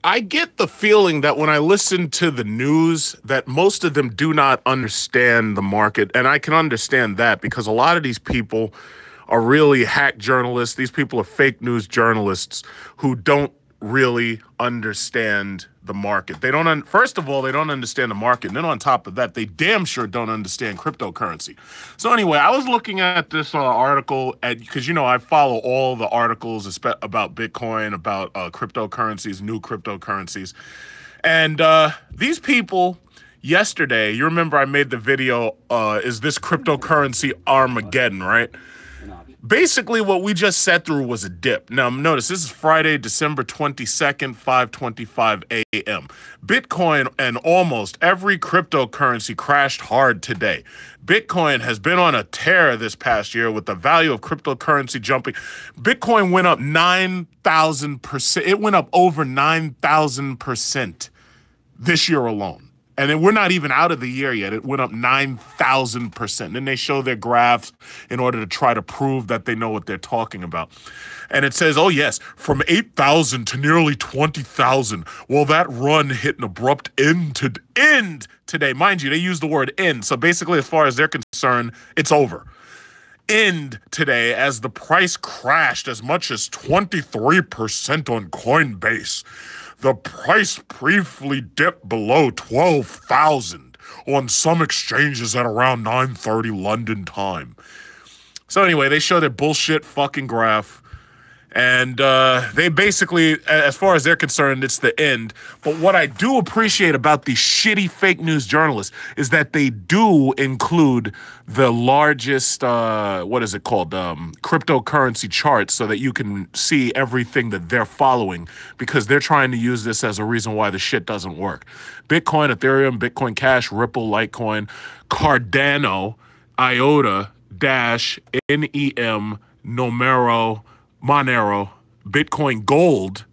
I get the feeling that when I listen to the news, that most of them do not understand the market. And I can understand that because a lot of these people are really hack journalists. These people are fake news journalists who don't really understand the market. They don't, first of all, they don't understand the market. And then on top of that, they damn sure don't understand cryptocurrency. So anyway, I was looking at this article because, I follow all the articles about Bitcoin, about cryptocurrencies, new cryptocurrencies. And these people yesterday, you remember I made the video, is this cryptocurrency Armageddon, right? Basically, what we just sat through was a dip. Now, notice this is Friday, December 22nd, 5:25 a.m. Bitcoin and almost every cryptocurrency crashed hard today. Bitcoin has been on a tear this past year with the value of cryptocurrency jumping. Bitcoin went up 9,000%. It went up over 9,000% this year alone. And then we're not even out of the year yet. It went up 9,000%. Then they show their graphs in order to try to prove that they know what they're talking about. And it says, oh yes, from 8,000 to nearly 20,000. Well, that run hit an abrupt end today. Mind you, they use the word end. So basically, as far as they're concerned, it's over. End today as the price crashed as much as 23% on Coinbase. The price briefly dipped below 12,000 on some exchanges at around 9:30 London time. So anyway, they show their bullshit fucking graph. And they basically, as far as they're concerned, it's the end. But what I do appreciate about these shitty fake news journalists is that they do include the largest, cryptocurrency charts so that you can see everything that they're following because they're trying to use this as a reason why the shit doesn't work. Bitcoin, Ethereum, Bitcoin Cash, Ripple, Litecoin, Cardano, IOTA, Dash, NEM, Monero, Bitcoin Gold.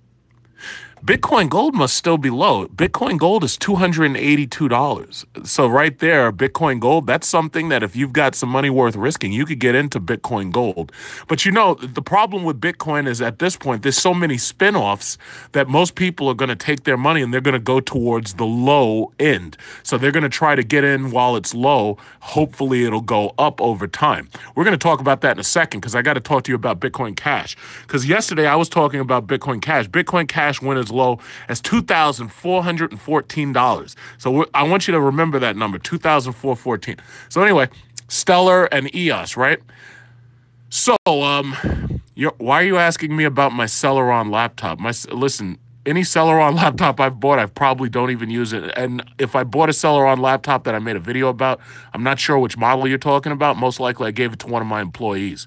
Bitcoin Gold must still be low. Bitcoin Gold is $282. So right there, Bitcoin Gold, that's something that if you've got some money worth risking, you could get into Bitcoin Gold. But the problem with Bitcoin is at this point, there's so many spin-offs that most people are going to take their money and they're going to go towards the low end. So they're going to try to get in while it's low. Hopefully it'll go up over time. We're going to talk about that in a second because I got to talk to you about Bitcoin Cash. Because yesterday I was talking about Bitcoin Cash. Bitcoin Cash went as low as $2,414. So I want you to remember that number, $2,414. So anyway, Stellar and EOS, right? So why are you asking me about my Celeron laptop? Listen, any Celeron laptop I've bought, I probably don't even use it. And if I bought a Celeron laptop that I made a video about, I'm not sure which model you're talking about. Most likely I gave it to one of my employees.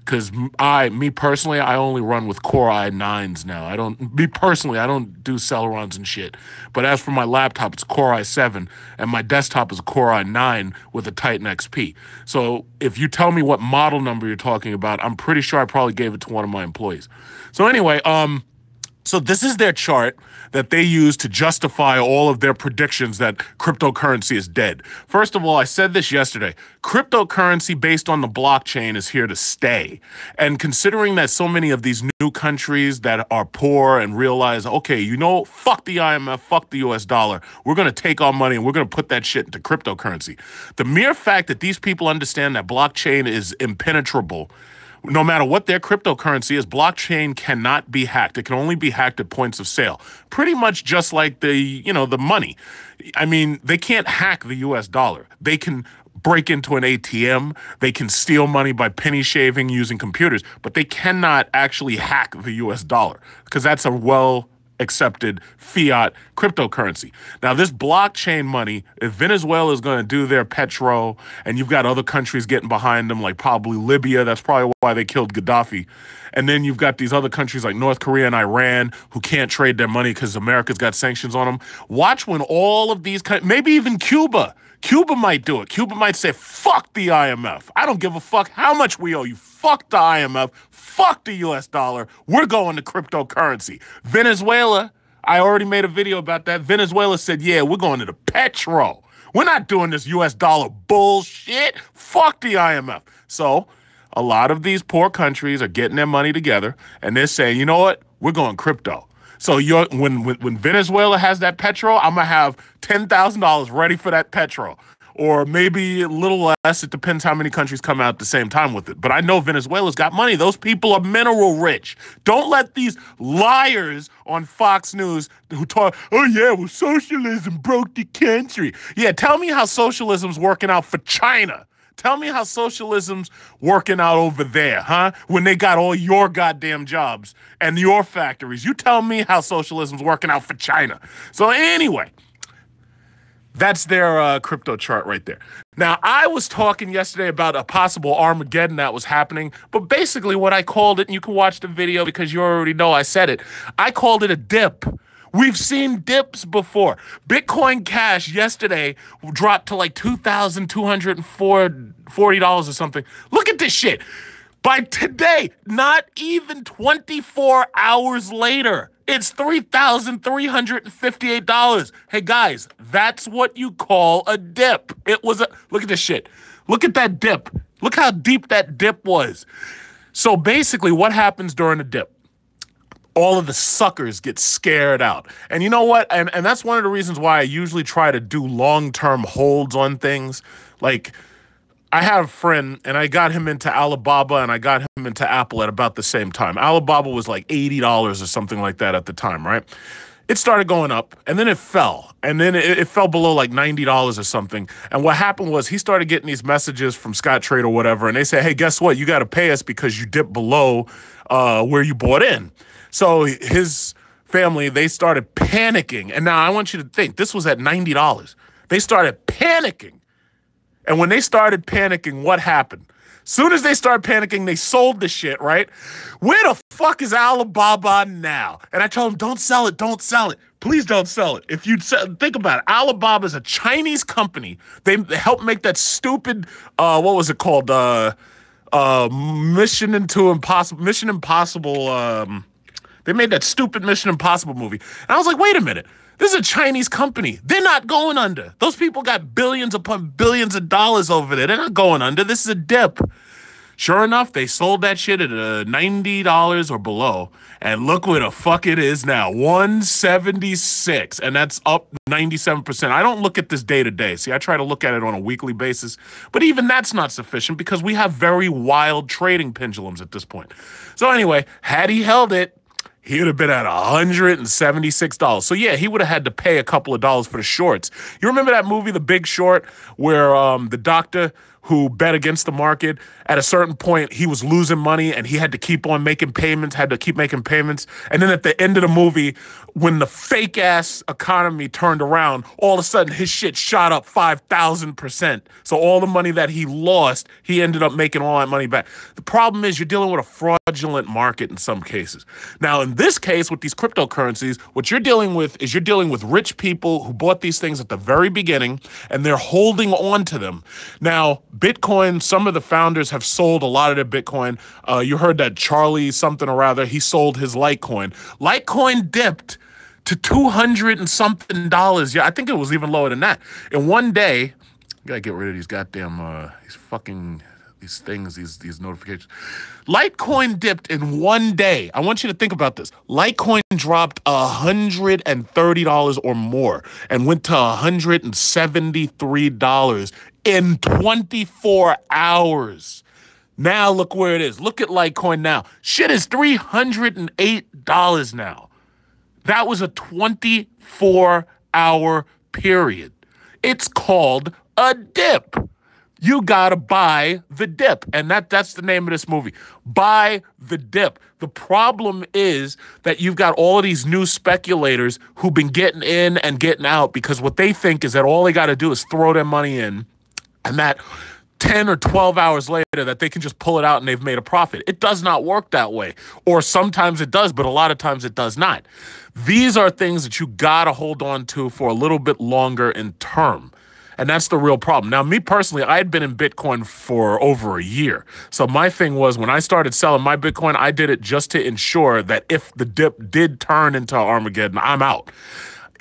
Because me personally, I only run with Core i9s now. I don't do Celerons and shit. But as for my laptop, it's Core i7, and my desktop is a Core i9 with a Titan XP. So if you tell me what model number you're talking about, I'm pretty sure I probably gave it to one of my employees. So anyway, so this is their chart that they use to justify all of their predictions that cryptocurrency is dead. First of all, I said this yesterday, cryptocurrency based on the blockchain is here to stay. And considering that so many of these new countries that are poor and realize, okay, fuck the IMF, fuck the US dollar, we're going to take our money and we're going to put that shit into cryptocurrency. The mere fact that these people understand that blockchain is impenetrable, no matter what their cryptocurrency is, blockchain cannot be hacked. It can only be hacked at points of sale. Pretty much just like the money. I mean, they can't hack the US dollar. They can break into an ATM. They can steal money by penny shaving using computers, but they cannot actually hack the US dollar because that's a accepted fiat cryptocurrency. Now, this blockchain money, if Venezuela is going to do their petro, and you've got other countries getting behind them, like probably Libya, that's probably why they killed Gaddafi. And then you've got these other countries like North Korea and Iran who can't trade their money because America's got sanctions on them. Watch when all of these, maybe even Cuba might do it. Cuba might say, fuck the IMF. I don't give a fuck how much we owe you. Fuck the IMF. Fuck the US dollar. We're going to cryptocurrency. Venezuela, I already made a video about that. Venezuela said, yeah, we're going to the petro. We're not doing this US dollar bullshit. Fuck the IMF. So a lot of these poor countries are getting their money together and they're saying, you know what? We're going crypto. So when Venezuela has that petrol, I'm gonna have $10,000 ready for that petrol, or maybe a little less. It depends how many countries come out at the same time with it. But I know Venezuela's got money. Those people are mineral rich. Don't let these liars on Fox News who talk, oh yeah, well, socialism broke the country. Yeah, tell me how socialism's working out for China. Tell me how socialism's working out over there, huh? When they got all your goddamn jobs and your factories. You tell me how socialism's working out for China. So anyway, that's their crypto chart right there. Now, I was talking yesterday about a possible Armageddon that was happening, but basically what I called it, and you can watch the video because you already know I said it, I called it a dip. We've seen dips before. Bitcoin Cash yesterday dropped to like $2,240 or something. Look at this shit. By today, not even 24 hours later, it's $3,358. Hey guys, that's what you call a dip. Look at this shit. Look at that dip. Look how deep that dip was. So basically what happens during a dip? All of the suckers get scared out. And you know what? And that's one of the reasons why I usually try to do long-term holds on things. Like, I have a friend, and I got him into Alibaba, and I got him into Apple at about the same time. Alibaba was like $80 or something like that at the time, right? It started going up, and then it fell. And then it fell below like $90 or something. And what happened was he started getting these messages from Scottrade or whatever, and they say, hey, guess what? You got to pay us because you dipped below where you bought in. So his family, they started panicking. And now I want you to think, this was at $90. They started panicking. And when they started panicking, what happened? Soon as they started panicking, they sold the shit, right? Where the fuck is Alibaba now? And I told them, don't sell it, don't sell it. Please don't sell it. If you think about it, Alibaba is a Chinese company. They helped make that stupid, what was it called? Mission Impossible. They made that stupid Mission Impossible movie. And I was like, wait a minute. This is a Chinese company. They're not going under. Those people got billions upon billions of dollars over there. They're not going under. This is a dip. Sure enough, they sold that shit at $90 or below. And look where the fuck it is now. 176. And that's up 97%. I don't look at this day to day. See, I try to look at it on a weekly basis. But even that's not sufficient because we have very wild trading pendulums at this point. So anyway, had he held it, he would have been at $176. So yeah, he would have had to pay a couple of dollars for the shorts. You remember that movie, The Big Short, where the doctor who bet against the market, at a certain point, he was losing money and he had to keep on making payments, And then at the end of the movie, when the fake ass economy turned around, all of a sudden his shit shot up 5,000%. So all the money that he lost, he ended up making all that money back. The problem is you're dealing with a fraudulent market in some cases. Now, in this case, with these cryptocurrencies, what you're dealing with is rich people who bought these things at the very beginning and they're holding on to them. Now, Bitcoin, some of the founders have sold a lot of their Bitcoin. You heard that Charlie something or other, he sold his Litecoin. Litecoin dipped to $200 and something. Yeah, I think it was even lower than that. In one day, gotta get rid of these goddamn, these notifications. Litecoin dipped in one day. I want you to think about this. Litecoin dropped $130 or more and went to $173 in 24 hours. Now look where it is. Look at Litecoin now. Shit is $308 now. That was a 24-hour period. It's called a dip. You gotta buy the dip. And that's the name of this movie. Buy the dip. The problem is that you've got all of these new speculators who've been getting in and getting out because what they think is that all they gotta do is throw their money in and that 10 or 12 hours later that they can just pull it out and they've made a profit. It does not work that way. Or sometimes it does, but a lot of times it does not. These are things that you gotta hold on to for a little bit longer in term. And that's the real problem. Now, me personally, I had been in Bitcoin for over a year. So my thing was when I started selling my Bitcoin, I did it just to ensure that if the dip did turn into Armageddon, I'm out.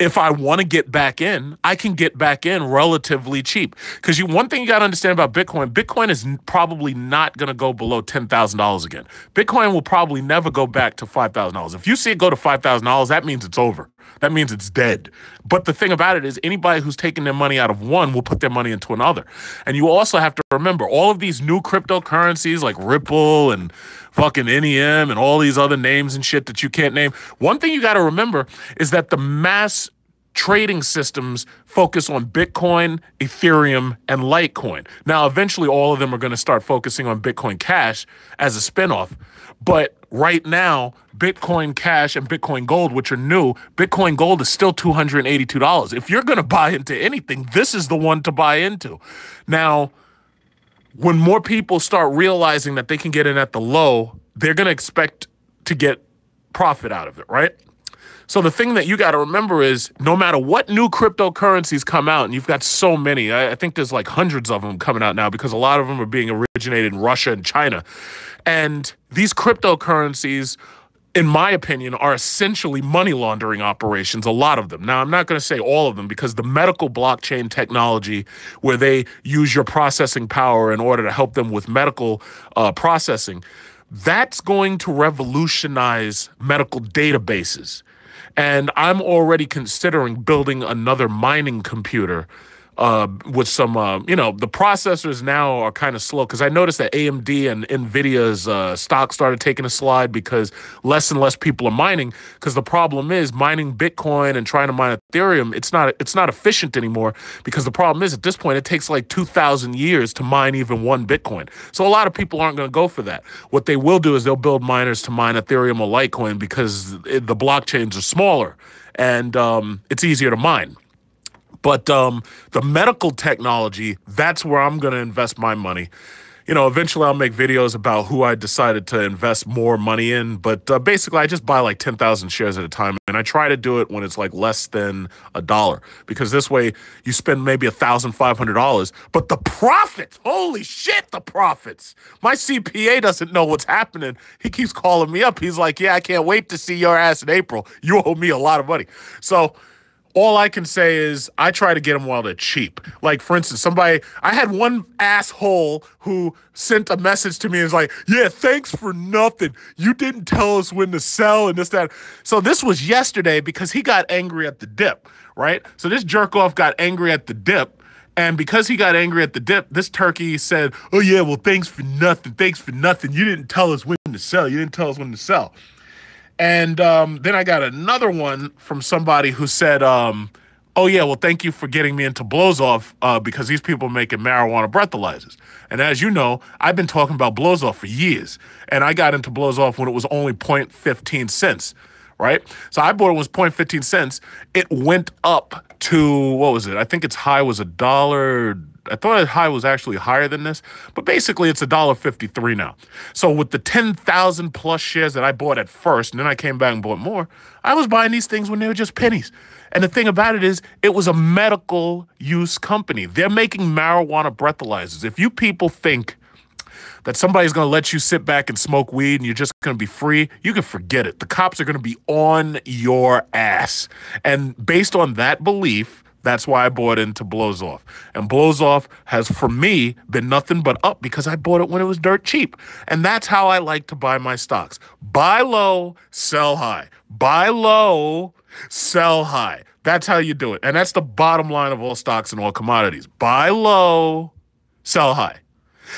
if I want to get back in, I can get back in relatively cheap. Because one thing you got to understand about Bitcoin is probably not going to go below $10,000 again. Bitcoin will probably never go back to $5,000. If you see it go to $5,000, that means it's over. That means it's dead. But the thing about it is anybody who's taking their money out of one will put their money into another. And you also have to remember all of these new cryptocurrencies like Ripple and fucking NEM and all these other names and shit that you can't name. One thing you got to remember is that the mass trading systems focus on Bitcoin, Ethereum, and Litecoin. Now, eventually all of them are going to start focusing on Bitcoin Cash as a spinoff. But right now, Bitcoin Cash and Bitcoin Gold, which are new, Bitcoin Gold is still $282. If you're going to buy into anything, this is the one to buy into. Now, when more people start realizing that they can get in at the low, they're going to expect to get profit out of it, right? So the thing that you got to remember is no matter what new cryptocurrencies come out, and you've got so many, I think there's like hundreds of them coming out now because a lot of them are being originated in Russia and China. And these cryptocurrencies, in my opinion, are essentially money laundering operations, a lot of them. Now, I'm not going to say all of them because the medical blockchain technology where they use your processing power in order to help them with medical processing, that's going to revolutionize medical databases. And I'm already considering building another mining computer with some, the processors now are kind of slow because I noticed that AMD and NVIDIA's stock started taking a slide because less and less people are mining. Because the problem is mining Bitcoin and trying to mine Ethereum, it's not efficient anymore because the problem is at this point it takes like 2,000 years to mine even one Bitcoin. So a lot of people aren't going to go for that. What they will do is they'll build miners to mine Ethereum or Litecoin because the blockchains are smaller and it's easier to mine. But the medical technology, that's where I'm going to invest my money. Eventually I'll make videos about who I decided to invest more money in. But basically, I just buy like 10,000 shares at a time. And I try to do it when it's like less than $1. Because this way you spend maybe $1,500. But the profits, holy shit, the profits. My CPA doesn't know what's happening. He keeps calling me up. He's like, yeah, I can't wait to see your ass in April. You owe me a lot of money. So all I can say is I try to get them while they're cheap. Like, for instance, I had one asshole who sent a message to me and was like, yeah, thanks for nothing. You didn't tell us when to sell and this, that. So this was yesterday because he got angry at the dip, right? So this jerk off got angry at the dip. And because he got angry at the dip, this turkey said, oh, yeah, well, thanks for nothing. Thanks for nothing. You didn't tell us when to sell. You didn't tell us when to sell. And then I got another one from somebody who said, oh, yeah, well, thank you for getting me into blows off because these people are making marijuana breathalyzers. And as you know, I've been talking about blows off for years. And I got into blows off when it was only 0.15 cents, right? So I bought it was 0.15 cents. It went up to, what was it? I think its high was $1. I thought its high was actually higher than this, but basically it's $1.53 now. So with the 10,000 plus shares that I bought at first, and then I came back and bought more, I was buying these things when they were just pennies. And the thing about it is, it was a medical use company. They're making marijuana breathalyzers. If you people think that somebody's going to let you sit back and smoke weed and you're just going to be free, you can forget it. The cops are going to be on your ass. And based on that belief, that's why I bought into Blows Off. And Blows Off has, for me, been nothing but up because I bought it when it was dirt cheap. And that's how I like to buy my stocks. Buy low, sell high. Buy low, sell high. That's how you do it. And that's the bottom line of all stocks and all commodities. Buy low, sell high.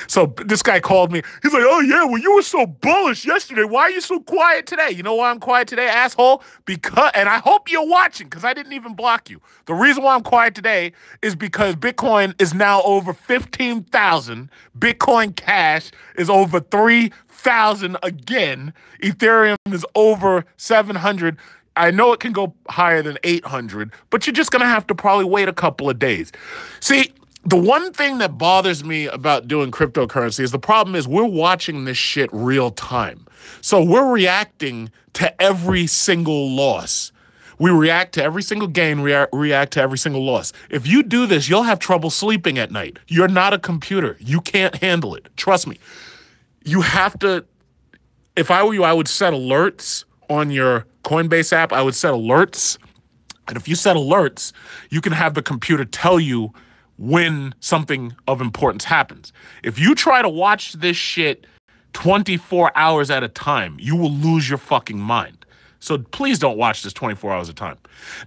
So this guy called me. He's like, oh, yeah, well, you were so bullish yesterday. Why are you so quiet today? You know why I'm quiet today, asshole? And I hope you're watching because I didn't even block you. The reason why I'm quiet today is because Bitcoin is now over 15,000. Bitcoin Cash is over 3,000 again. Ethereum is over 700. I know it can go higher than 800, but you're just going to have to probably wait a couple of days. See, the one thing that bothers me about doing cryptocurrency is the problem is we're watching this shit real time. So we're reacting to every single loss. We react to every single gain, react to every single loss. If you do this, you'll have trouble sleeping at night. You're not a computer. You can't handle it. Trust me. You have to, if I were you, I would set alerts on your Coinbase app. I would set alerts And if you set alerts, you can have the computer tell you when something of importance happens. If you try to watch this shit 24 hours at a time, you will lose your fucking mind. So please don't watch this 24 hours at a time.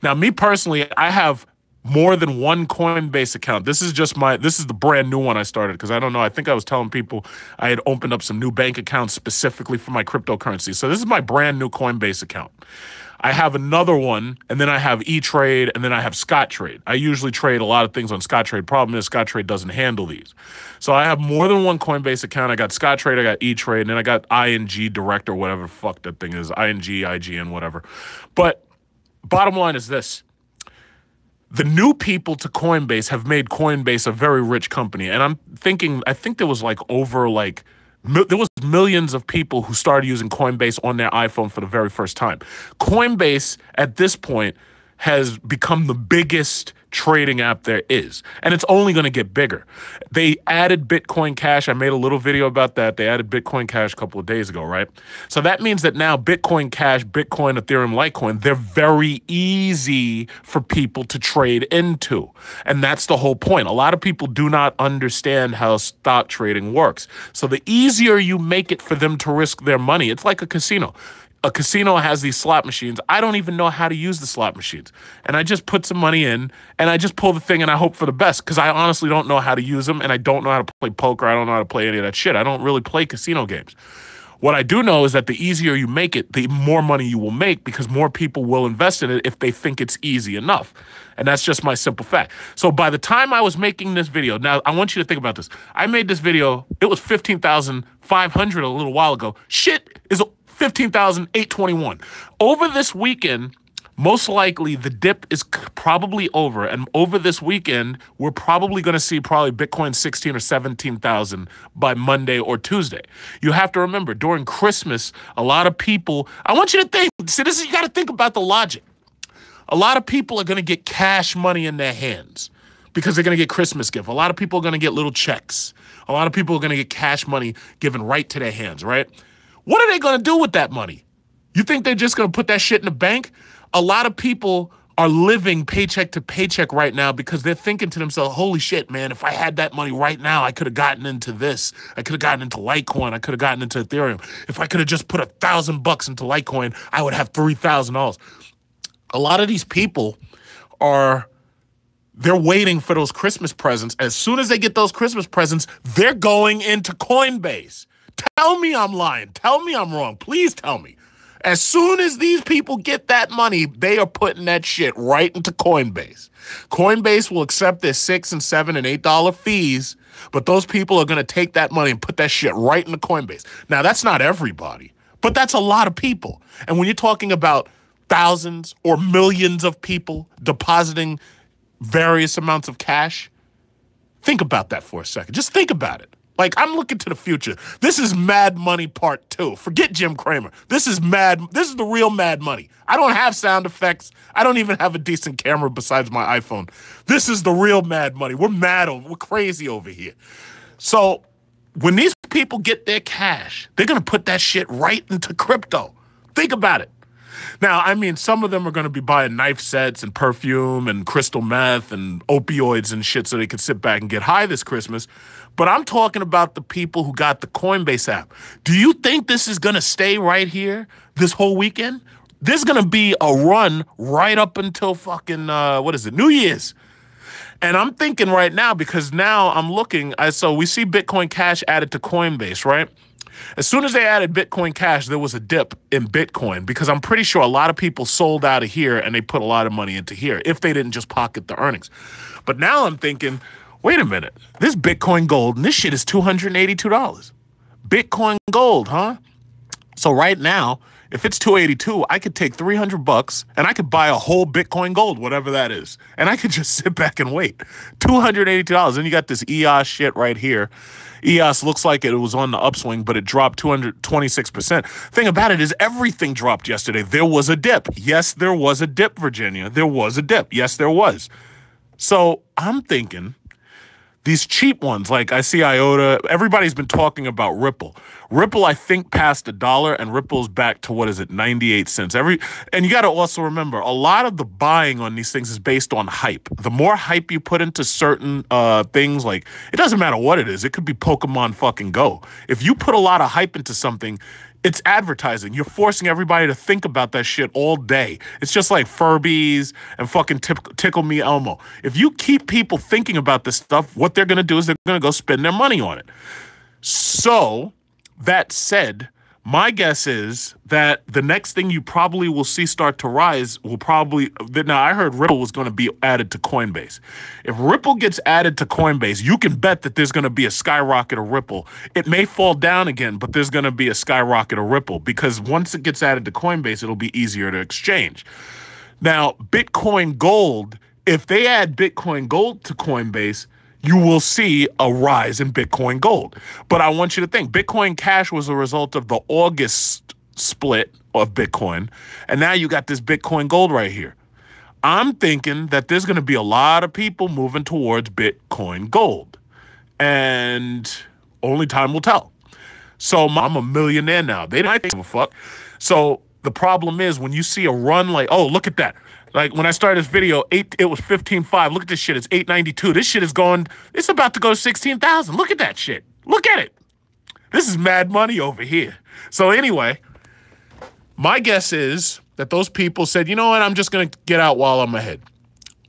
Now, me personally, I have more than one Coinbase account. This is the brand new one I started because I don't know. I think I was telling people I had opened up some new bank accounts specifically for my cryptocurrency. So this is my brand new Coinbase account. I have another one, and then I have E-Trade, and then I have Scottrade. I usually trade a lot of things on Scottrade. Problem is, Scottrade doesn't handle these. So I have more than one Coinbase account. I got Scottrade, I got E-Trade, and then I got ING Direct or whatever the fuck that thing is. ING, IGN, whatever. But bottom line is this. The new people to Coinbase have made Coinbase a very rich company. And I'm thinking, I think there was there was millions of people who started using Coinbase on their iPhone for the very first time. Coinbase, at this point, has become the biggest trading app there is. And it's only going to get bigger. They added Bitcoin Cash. I made a little video about that. They added Bitcoin Cash a couple of days ago, right? So that means that now Bitcoin Cash, Bitcoin, Ethereum, Litecoin, they're very easy for people to trade into. And that's the whole point. A lot of people do not understand how stock trading works. So the easier you make it for them to risk their money, it's like a casino. A casino has these slot machines. I don't even know how to use the slot machines. And I just put some money in and I just pull the thing and I hope for the best because I honestly don't know how to use them and I don't know how to play poker. I don't know how to play any of that shit. I don't really play casino games. What I do know is that the easier you make it, the more money you will make because more people will invest in it if they think it's easy enough. And that's just my simple fact. So by the time I was making this video, now I want you to think about this. I made this video, it was 15,500 a little while ago. Shit is 15,821. Over this weekend, most likely the dip is probably over. And over this weekend, we're probably going to see Bitcoin 16 or 17,000 by Monday or Tuesday. You have to remember, during Christmas, a lot of people, I want you to think, you got to think about the logic. A lot of people are going to get cash money in their hands because they're going to get Christmas gift. A lot of people are going to get little checks. A lot of people are going to get cash money given right to their hands, right? What are they going to do with that money? You think they're just going to put that shit in the bank? A lot of people are living paycheck to paycheck right now because they're thinking to themselves, holy shit, man, if I had that money right now, I could have gotten into this. I could have gotten into Litecoin. I could have gotten into Ethereum. If I could have just put $1,000 into Litecoin, I would have $3,000. A lot of these people they're waiting for those Christmas presents. As soon as they get those Christmas presents, they're going into Coinbase. Tell me I'm lying. Tell me I'm wrong. Please tell me. As soon as these people get that money, they are putting that shit right into Coinbase. Coinbase will accept their $6 and $7 and $8 fees, but those people are going to take that money and put that shit right into Coinbase. Now, that's not everybody, but that's a lot of people. And when you're talking about thousands or millions of people depositing various amounts of cash, think about that for a second. Just think about it. Like, I'm looking to the future. This is Mad Money Part 2. Forget Jim Cramer. This is the real Mad Money. I don't have sound effects. I don't even have a decent camera besides my iPhone. This is the real Mad Money. We're we're crazy over here. So when these people get their cash, they're going to put that shit right into crypto. Think about it. Now, I mean, some of them are going to be buying knife sets and perfume and crystal meth and opioids and shit so they can sit back and get high this Christmas. But I'm talking about the people who got the Coinbase app. Do you think this is going to stay right here this whole weekend? There's going to be a run right up until fucking, New Year's. And I'm thinking right now, because now I'm looking, so we see Bitcoin Cash added to Coinbase, right? As soon as they added Bitcoin Cash, there was a dip in Bitcoin because I'm pretty sure a lot of people sold out of here and they put a lot of money into here if they didn't just pocket the earnings. But now I'm thinking, wait a minute, this Bitcoin Gold, and this shit is $282. Bitcoin Gold, huh? So right now, if it's $282, I could take $300 and I could buy a whole Bitcoin Gold, whatever that is. And I could just sit back and wait. $282. And you got this EOS shit right here. EOS looks like it was on the upswing, but it dropped 226%. Thing about it is everything dropped yesterday. There was a dip. Yes, there was a dip, Virginia. There was a dip. Yes, there was. So I'm thinking these cheap ones, like I see IOTA, everybody's been talking about Ripple. Ripple, I think, passed $1, and Ripple's back to, what is it, 98 cents. And you got to also remember, a lot of the buying on these things is based on hype. The more hype you put into certain things, like, it doesn't matter what it is. It could be Pokemon fucking Go. If you put a lot of hype into something, it's advertising. You're forcing everybody to think about that shit all day. It's just like Furbies and fucking Tickle Me Elmo. If you keep people thinking about this stuff, what they're going to do is they're going to go spend their money on it. So, that said, my guess is that the next thing you probably will see start to rise will probably... Now, I heard Ripple was going to be added to Coinbase. If Ripple gets added to Coinbase, you can bet that there's going to be a skyrocket of Ripple. It may fall down again, but there's going to be a skyrocket of Ripple because once it gets added to Coinbase, it'll be easier to exchange. Now, Bitcoin Gold, if they add Bitcoin Gold to Coinbase, you will see a rise in Bitcoin Gold. But I want you to think, Bitcoin Cash was a result of the August split of Bitcoin, and now you got this Bitcoin Gold right here. I'm thinking that there's going to be a lot of people moving towards Bitcoin Gold, and only time will tell. So I'm a millionaire now. They don't give a fuck. So the problem is when you see a run like, oh, look at that. Like, when I started this video, it was 15.5. Look at this shit. It's 8.92. This shit is going, it's about to go to 16,000. Look at that shit. Look at it. This is mad money over here. So anyway, my guess is that those people said, you know what, I'm just going to get out while I'm ahead.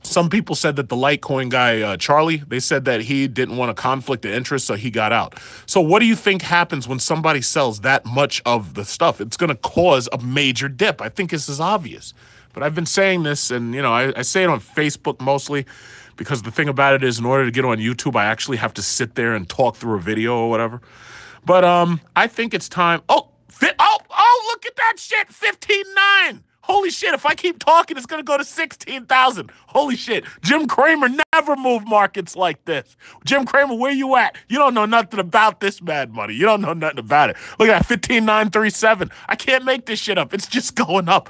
Some people said that the Litecoin guy, Charlie, they said that he didn't want a conflict of interest, so he got out. So what do you think happens when somebody sells that much of the stuff? It's going to cause a major dip. I think this is obvious. But I've been saying this, and, you know, I say it on Facebook mostly because the thing about it is in order to get on YouTube, I actually have to sit there and talk through a video or whatever. But I think it's time. Oh, look at that shit, 15.9. Holy shit, if I keep talking, it's going to go to 16,000. Holy shit. Jim Cramer never moved markets like this. Jim Cramer, where you at? You don't know nothing about this mad money. You don't know nothing about it. Look at that, 15.937. I can't make this shit up. It's just going up.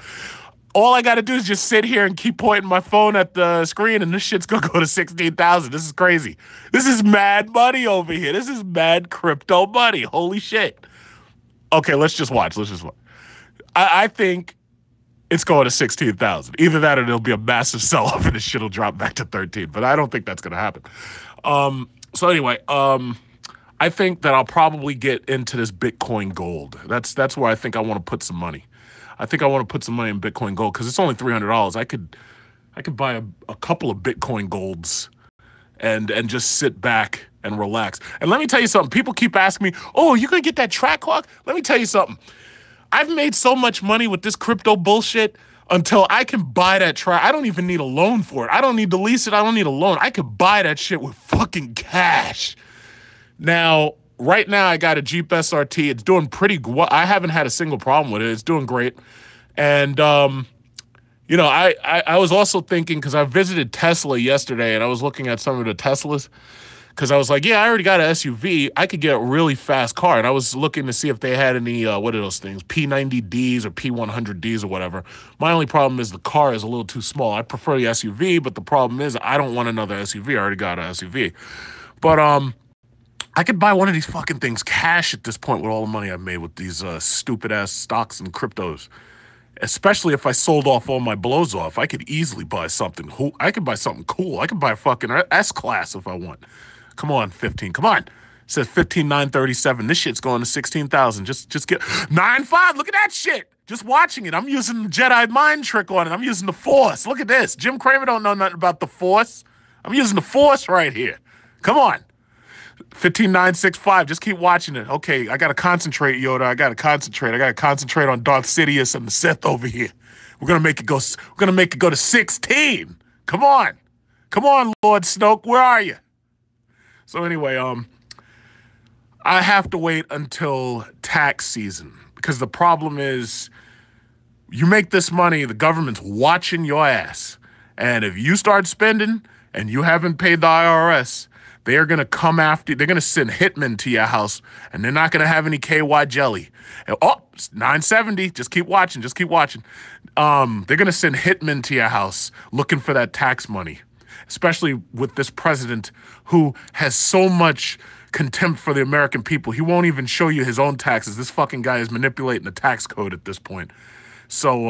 All I got to do is just sit here and keep pointing my phone at the screen, and this shit's going to go to 16,000. This is crazy. This is mad money over here. This is mad crypto money. Holy shit. Okay, let's just watch. Let's just watch. I think it's going to 16,000. Either that or there'll be a massive sell-off and this shit will drop back to 13. But I don't think that's going to happen. So anyway, I think that I'll probably get into this Bitcoin Gold. That's where I think I want to put some money. I think I want to put some money in Bitcoin Gold because it's only $300. I could buy a couple of Bitcoin Golds and just sit back and relax. And let me tell you something. People keep asking me, oh, you're going to get that Trackhawk? Let me tell you something. I've made so much money with this crypto bullshit until I can buy that track. I don't even need a loan for it. I don't need to lease it. I don't need a loan. I could buy that shit with fucking cash. Now, right now, I got a Jeep SRT. It's doing pretty good. I haven't had a single problem with it. It's doing great. And, you know, I was also thinking, because I visited Tesla yesterday, and I was looking at some of the Teslas, because I was like, yeah, I already got an SUV. I could get a really fast car. And I was looking to see if they had any, what are those things, P90Ds or P100Ds or whatever. My only problem is the car is a little too small. I prefer the SUV, but the problem is I don't want another SUV. I already got an SUV. But, I could buy one of these fucking things cash at this point with all the money I've made with these stupid-ass stocks and cryptos. Especially if I sold off all my blows off. I could easily buy something. I could buy something cool. I could buy a fucking S-Class if I want. Come on, 15. Come on. It says 15,937. This shit's going to 16,000. Just get 9.5. Look at that shit. Just watching it. I'm using the Jedi mind trick on it. I'm using the Force. Look at this. Jim Cramer don't know nothing about the Force. I'm using the Force right here. Come on. 15.965. Just keep watching it. Okay, I gotta concentrate, Yoda. I gotta concentrate. I gotta concentrate on Darth Sidious and the Sith over here. We're gonna make it go. We're gonna make it go to 16. Come on, come on, Lord Snoke. Where are you? So anyway, I have to wait until tax season because the problem is, you make this money, the government's watching your ass, and if you start spending and you haven't paid the IRS. They're going to come after you. They're going to send hitmen to your house, and they're not going to have any KY jelly. And, oh, 970. Just keep watching. Just keep watching. They're going to send hitmen to your house looking for that tax money. especially with this president who has so much contempt for the American people. He won't even show you his own taxes. This fucking guy is manipulating the tax code at this point. So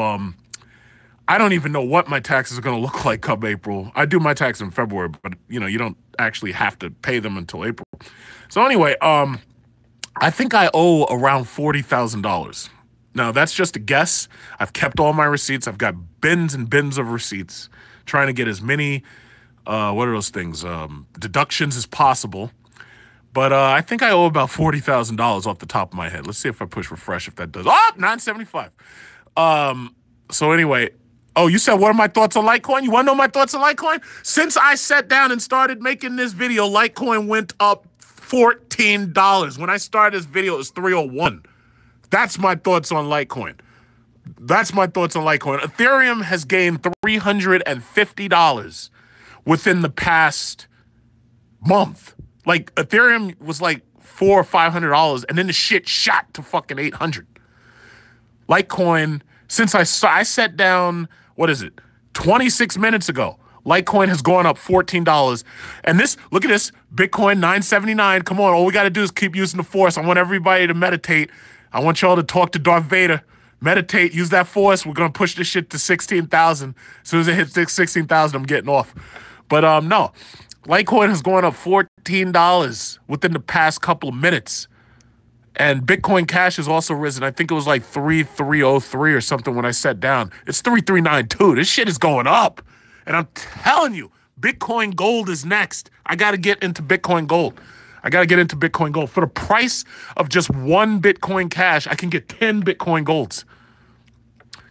I don't even know what my taxes are going to look like come April. I do my taxes in February, but you don't actually have to pay them until April. So anyway, I think I owe around $40,000. Now, that's just a guess. I've kept all my receipts. I've got bins and bins of receipts, trying to get as many, what are those things, deductions as possible. But I think I owe about $40,000 off the top of my head. Let's see if I push refresh, if that does. Oh, $975. So anyway, oh, you said, what are my thoughts on Litecoin? You want to know my thoughts on Litecoin? Since I sat down and started making this video, Litecoin went up $14. When I started this video, it was $301. That's my thoughts on Litecoin. That's my thoughts on Litecoin. Ethereum has gained $350 within the past month. Like, Ethereum was like $400 or $500, and then the shit shot to fucking 800. Litecoin, since I sat down, what is it, 26 minutes ago, Litecoin has gone up $14. And this, look at this, Bitcoin $979. Come on, all we got to do is keep using the force. I want everybody to meditate. I want y'all to talk to Darth Vader. Meditate, use that force. We're going to push this shit to 16,000. As soon as it hits 16,000, I'm getting off. But no, Litecoin has gone up $14 within the past couple of minutes. And Bitcoin Cash has also risen. I think it was like 3,303 or something when I sat down. It's 3,392. This shit is going up. And I'm telling you, Bitcoin Gold is next. I got to get into Bitcoin Gold. I got to get into Bitcoin Gold. For the price of just one Bitcoin Cash, I can get 10 Bitcoin Golds.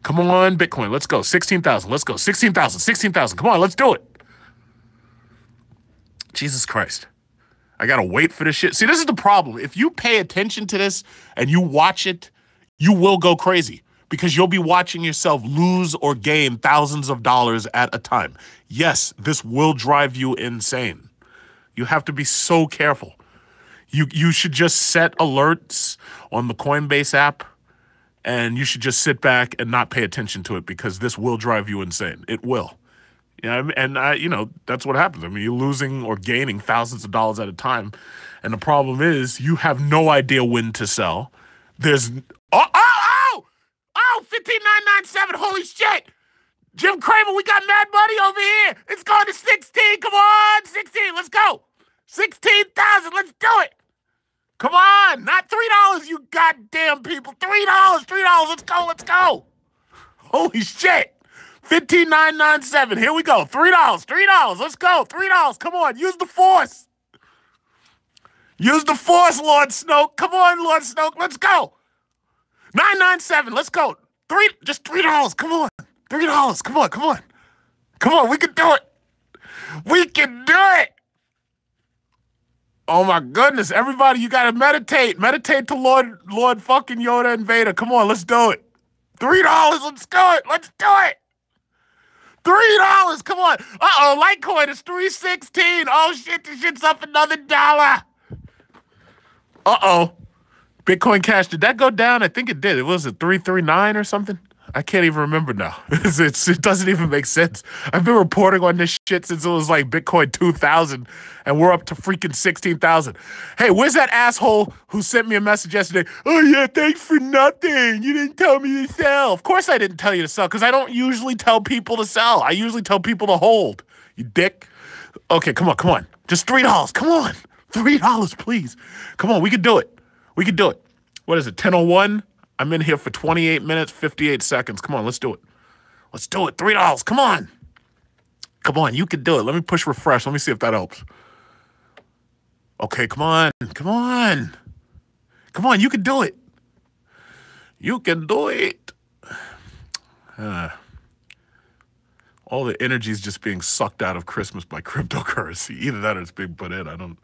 Come on, Bitcoin. Let's go. 16,000. Let's go. 16,000. 16,000. Come on, let's do it. Jesus Christ. I got to wait for this shit. See, this is the problem. If you pay attention to this and you watch it, you will go crazy because you'll be watching yourself lose or gain thousands of dollars at a time. Yes, this will drive you insane. You have to be so careful. You should just set alerts on the Coinbase app, and you should just sit back and not pay attention to it because this will drive you insane. It will. Yeah, and that's what happens. I mean, you're losing or gaining thousands of dollars at a time, and the problem is you have no idea when to sell. There's 15,997. Holy shit! Jim Cramer, we got mad money over here. It's going to 16. Come on, 16. Let's go. 16,000. Let's do it. Come on, not $3, you goddamn people. $3. Let's go. Let's go. Holy shit. 15,997. Here we go. $3. Let's go. $3. Come on. Use the force. Use the force, Lord Snoke. Come on, Lord Snoke. Let's go. 997. Let's go. Just $3. Come on. $3. Come on. Come on. Come on. We can do it. We can do it. Oh my goodness. Everybody, you gotta meditate. Meditate to Lord fucking Yoda and Vader. Come on, let's do it. $3. Let's do it. Let's do it. $3. Come on. Uh-oh, Litecoin is 316. Oh shit, this shit's up another $1. Uh-oh. Bitcoin Cash, did that go down? I think it did. It was at 339 or something. I can't even remember now. It doesn't even make sense. I've been reporting on this shit since it was like Bitcoin 2000, and we're up to freaking 16,000. Hey, where's that asshole who sent me a message yesterday? Oh yeah, thanks for nothing. You didn't tell me to sell. Of course I didn't tell you to sell, because I don't usually tell people to sell. I usually tell people to hold. You dick. Okay, come on, come on. Just $3. Come on. $3, please. Come on, we can do it. We can do it. What is it, 10:01? I'm in here for 28 minutes, 58 seconds. Come on, let's do it. Let's do it. $3. Come on. Come on, you can do it. Let me push refresh. Let me see if that helps. Okay, come on. Come on. Come on, you can do it. You can do it. All the energy is just being sucked out of Christmas by cryptocurrency. Either that or it's being put in. I don't.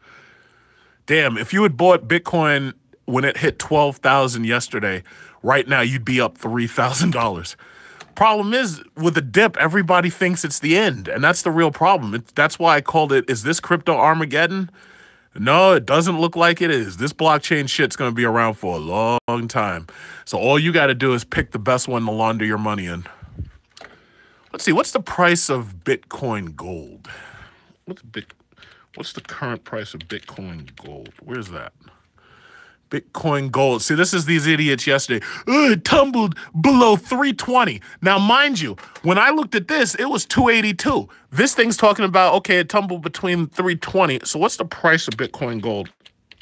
Damn, if you had bought Bitcoin when it hit 12,000 yesterday, right now you'd be up $3,000. Problem is, with a dip, everybody thinks it's the end, and that's the real problem. That's why I called it, is this crypto Armageddon? No, it doesn't look like it is. This blockchain shit's going to be around for a long time. So all you got to do is pick the best one to launder your money in. Let's see, what's the price of Bitcoin Gold? What's the current price of Bitcoin Gold? Where's that? Bitcoin Gold. See, this is these idiots yesterday. It tumbled below 320. Now, mind you, when I looked at this, it was 282. This thing's talking about, okay, it tumbled between 320. So what's the price of Bitcoin Gold?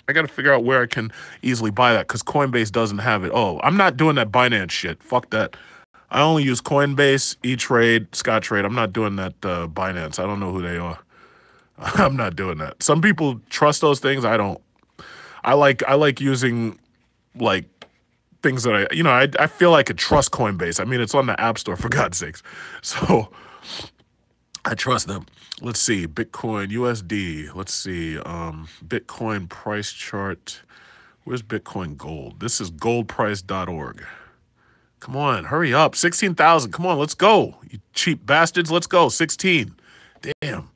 I got to figure out where I can easily buy that because Coinbase doesn't have it. Oh, I'm not doing that Binance shit. Fuck that. I only use Coinbase, E-Trade, Scottrade. I'm not doing that Binance. I don't know who they are. I'm not doing that. Some people trust those things. I don't. I like using like things that I feel like I trust Coinbase. I mean, it's on the App Store for God's sakes. So I trust them. Let's see, Bitcoin USD. Let's see, Bitcoin price chart. Where's Bitcoin Gold? This is goldprice.org. Come on, hurry up. 16,000. Come on, let's go. You cheap bastards, let's go. 16. Damn.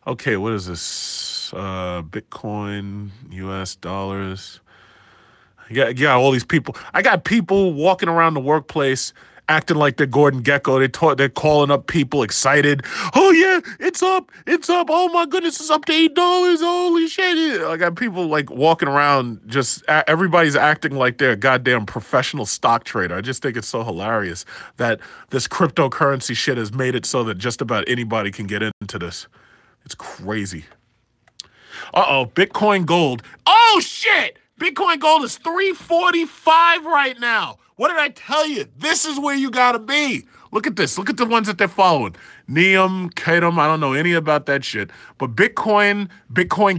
Okay, what is this? Bitcoin, US dollars. Yeah, all these people. I got people walking around the workplace acting like they're Gordon Gekko. They're calling up people excited. Oh yeah, it's up. Oh my goodness, it's up to $8. Holy shit. I got people like walking around just everybody's acting like they're a goddamn professional stock trader. I just think it's so hilarious that this cryptocurrency shit has made it so that just about anybody can get into this. It's crazy. Uh-oh, Bitcoin Gold. Oh shit! Bitcoin Gold is 345 right now. What did I tell you? This is where you gotta be. Look at this. Look at the ones that they're following. Neum, Katum, I don't know any about that shit. But Bitcoin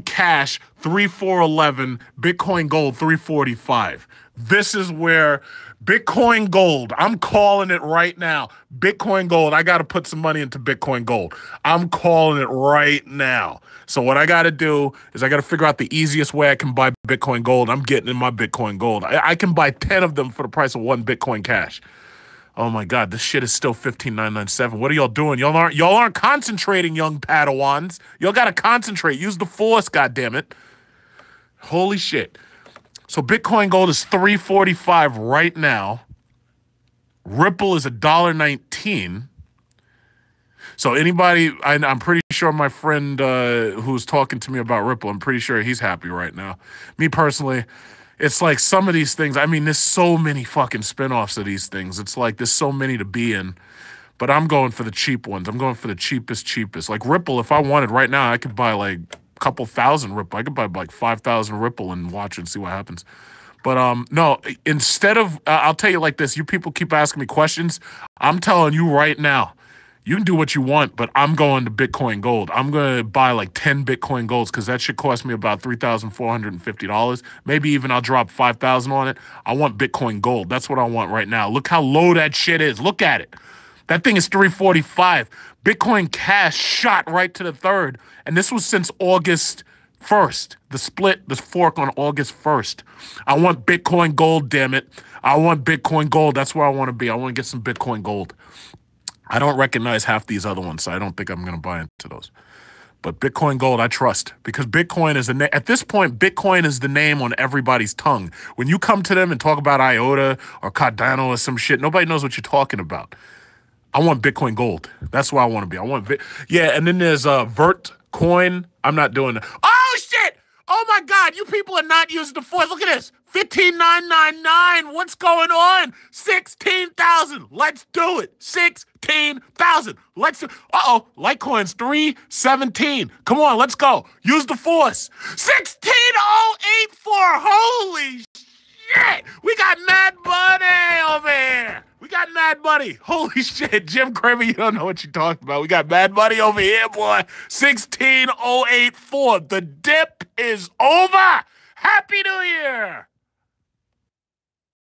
Cash, 3411, Bitcoin Gold, 345. This is where Bitcoin Gold, I'm calling it right now. Bitcoin Gold, I got to put some money into Bitcoin Gold. I'm calling it right now. So what I got to do is I got to figure out the easiest way I can buy Bitcoin Gold. I'm getting in my Bitcoin Gold. I can buy 10 of them for the price of one Bitcoin Cash. Oh my God, this shit is still 15,997. What are y'all doing? Y'all aren't concentrating, young Padawans. Y'all got to concentrate. Use the force, goddammit. Holy shit. So Bitcoin Gold is 345 right now. Ripple is $1.19. So anybody, I'm pretty sure my friend who's talking to me about Ripple, I'm pretty sure he's happy right now. Me personally, it's like some of these things, I mean, there's so many fucking spinoffs of these things. It's like there's so many to be in. But I'm going for the cheap ones. I'm going for the cheapest. Like Ripple, if I wanted right now, I could buy like couple thousand Ripple. I could buy like 5,000 Ripple and watch and see what happens. But no, instead of, I'll tell you like this, you people keep asking me questions. I'm telling you right now, you can do what you want, but I'm going to Bitcoin Gold. I'm going to buy like 10 Bitcoin Golds because that should cost me about $3,450. Maybe even I'll drop 5,000 on it. I want Bitcoin Gold. That's what I want right now. Look how low that shit is. Look at it. That thing is 345. Bitcoin Cash shot right to the third. And this was since August 1st. The fork on August 1st. I want Bitcoin Gold, damn it. I want Bitcoin Gold. That's where I want to be. I want to get some Bitcoin Gold. I don't recognize half these other ones, so I don't think I'm going to buy into those. But Bitcoin Gold, I trust. Because Bitcoin is at this point, Bitcoin is the name on everybody's tongue. When you come to them and talk about IOTA or Cardano or some shit, nobody knows what you're talking about. I want Bitcoin Gold. That's where I want to be. Yeah, and then there's Vert Coin. I'm not doing that. Oh, shit! Oh, my God. You people are not using the force. Look at this. 15,999. What's going on? 16,000. Let's do it. 16,000. Let's do it. Uh-oh. Litecoin's 317. Come on, let's go. Use the force. 16,084. Holy shit. We got mad money over here. We got mad money. Holy shit. Jim Cramer, you don't know what you're talking about. We got mad money over here, boy. 16,084. The dip is over. Happy New Year.